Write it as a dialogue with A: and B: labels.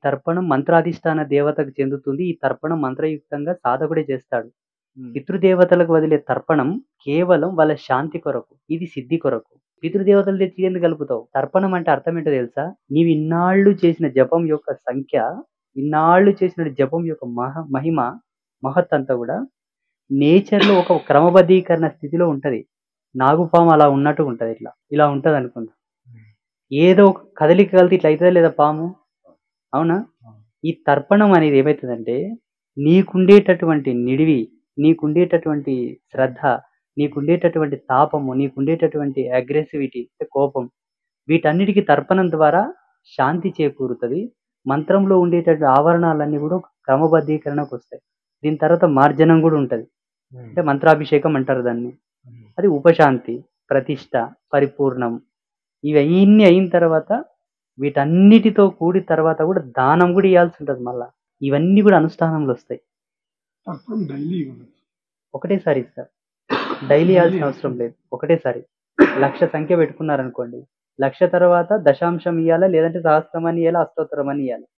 A: తర్పణం మంత్రాధిష్టాన దేవతకు చెందుతుంది. ఈ తర్పణం మంత్రయుక్తంగా సాధకుడే చేస్తాడు.
B: హ్మ్.
A: పితృదేవతలకు వదిలే తర్పణం కేవలం వాళ్ళ శాంతి కొరకు. ఇది సిద్ధి కొరకు. పితృదేవతలు తెచ్చి ఎందుకు కలుపుతావు? తర్పణం అంటే అర్థం ఏంటో తెలుసా? నీవు ఇన్నాళ్ళు చేసిన జపం యొక్క సంఖ్య, ఇన్నాళ్ళు చేసిన జపం యొక్క మహిమ, మహత్తంతా గూడా నేచర్‌లో ఒక క్రమబద్ధీకరణ స్థితిలో ఉంటది. నాగుపాము అలా ఉన్నట్టుగా ఉంటది ఇట్లా. ఇలా ఉంటదనుకుందాం. ఏదో ఒక కదలిక కలిగితే ఇట్లా అయితదా లేదా పాము? అవునా?
B: అవును.
A: ఈ తర్పణం అనేది ఏమైతదంటే, నీకుండేటటువంటి నిడివి, నీకుండేటటువంటి శ్రద్ధ, నీకుండేటటువంటి తాపము, నీకుండేటటువంటి అగ్రెసివిటీ అంటే కోపం, వీటన్నిటికి తర్పణం ద్వారా శాంతి చేకూరుతది. మంత్రంలో ఉండేటటువంటి ఆవరణాలన్నీ గూడా ఒక క్రమబద్ధీకరణకొస్తాయి. దీని తర్వాత మార్జనం గూడా ఉంటది.
B: హ్మ్.
A: అంటే మంత్రాభిషేకం అంటారు దాన్ని.
B: హ్మ్.
A: అది ఉపశాంతి, ప్రతిష్ఠ, పరిపూర్ణం. ఇవన్నీ అయిన తర్వాత వీటన్నిటితో కూడిన తర్వాత గూడా దానం గూడా ఇయ్యాల్సుంటది మళ్ళా. ఇవన్నీ గూడా అనుష్ఠానంలో ఒస్తాయి.
B: తర్పణం డైలీ ఇవ్వదు.
A: ఒకటేసారి ఇస్తారు. డైలీ ఇయ్యాల్సిన అవసరం లేదు. ఒకటేసారి. 1,00,000 సంఖ్య పెట్టుకున్నారనుకోండి. 1,00,000 తర్వాత దశాంశం ఇయ్యాలా? లేదంటే సహస్రమని ఇయ్యాలా? అష్టోత్తరమని ఇయ్యాలా?